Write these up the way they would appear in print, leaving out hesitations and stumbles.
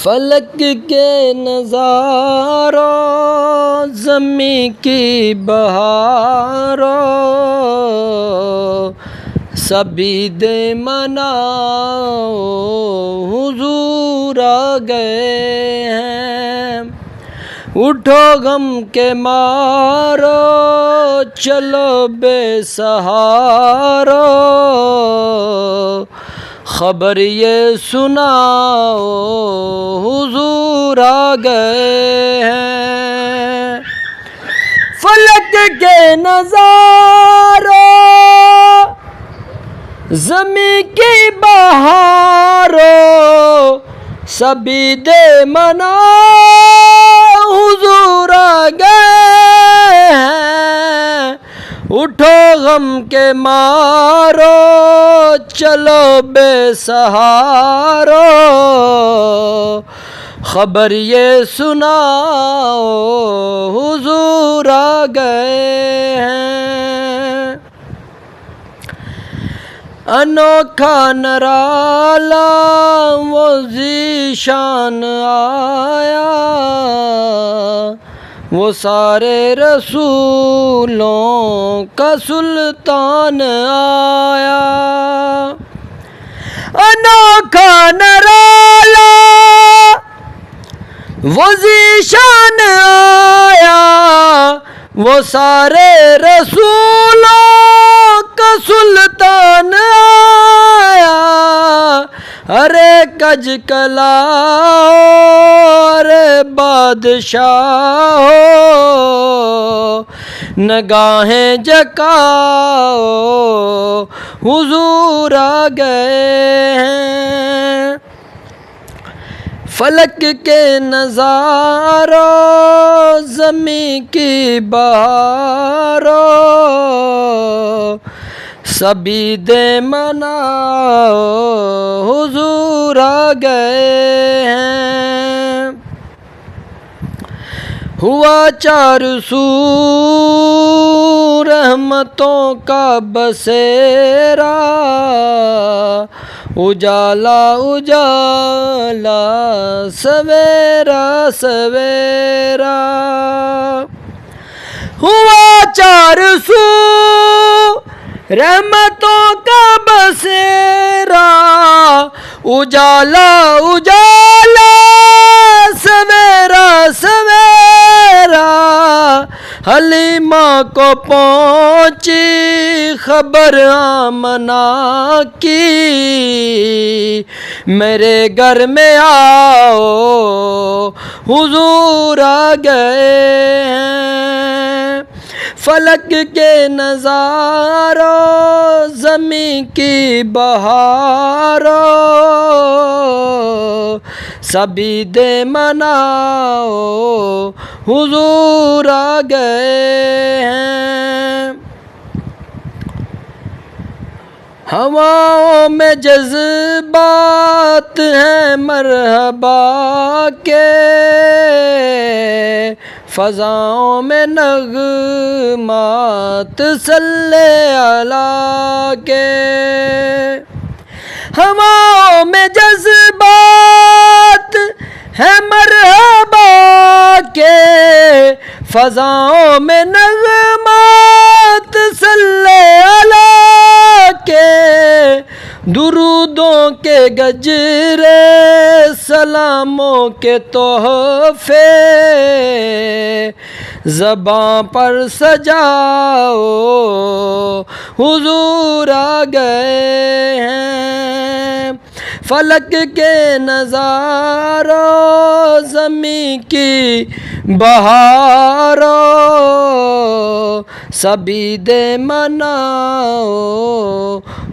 फलक के नज़ारों ज़मी की बहारों सभी दे मनाओ हुजूर आ गए हैं। उठो गम के मारो चलो बेसहारो खबर ये सुनाओ हुजूर आ गए हैं। फलक के नज़ारों ज़मी की बहारों सभी दे मनाओ हुजूर आ गए हैं। उठो गम के मारो चलो बेसहारो खबर ये सुनाओ हुजूर आ गए हैं। अनोखा नराला वो ज़ीशान आया वो सारे रसूलों का सुल्तान आया। अनोखा नराला वो ज़ीशान आया वो सारे रसूलों का सुल्तान आया। अरे कज कलाओ अरे बादशाह नगाहें जकाओ हुजूर आ गए हैं। फलक के नज़ारों ज़मी की बहारों सभी दे मनाओ हुजूर आ गए हैं। हुआ चार सू रहमतों का बसेरा उजाला उजाला सवेरा सवेरा। हुआ चार सू रहमतों का बसेरा उजाला उजाला सवेरा सवेरा। हलीमा को पहुंची खबर आमना की मेरे घर में आओ हुजूर आ गए हैं। फलक के नज़ारों ज़मी की बहारों सभी दे मनाओ हुजूर आ गए हैं। हवाओं में जज्बात हैं मरहबा के फ़ज़ाओं में नग़मात सल्ले अला के। हवाओं में जज्बात है मरहबा के फ़ज़ाओं में नग़मात सल्ले अला के। दुरूदों के गजरे सलामों के तोहफे ज़बां पर सजाओ हुजूर आ गए हैं। फलक के नज़ारों ज़मी की बहारों सभी दे मनाओ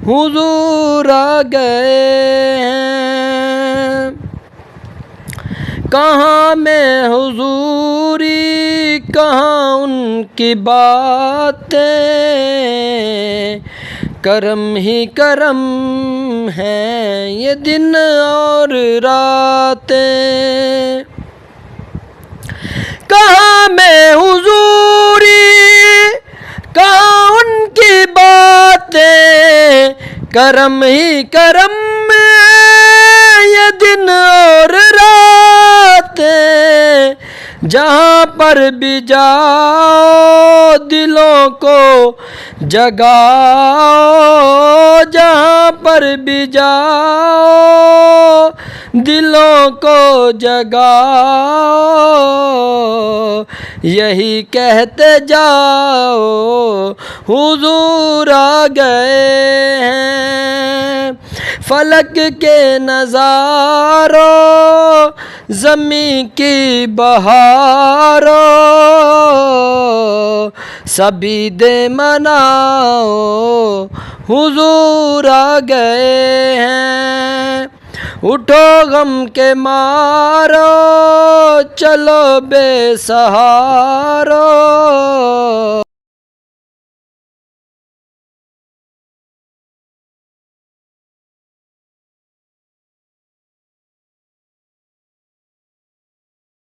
हुजूर आ गए हैं। कहाँ में हुजूरी कहाँ उनकी बातें करम ही करम हैं ये दिन और रातें। कहाँ में हुजूरी कहाँ उनकी बातें करम ही करम ये दिन और रात। जहाँ पर भी जाओ दिलों को जगाओ, जहाँ पर भी जाओ दिलों को जगाओ, यही कहते जाओ हुजूर आ गए हैं। फलक के नज़ारों ज़मीं की बहारों, सभी दे मनाओ हुजूर आ गए हैं। उठो गम के मारो चलो बेसहारो।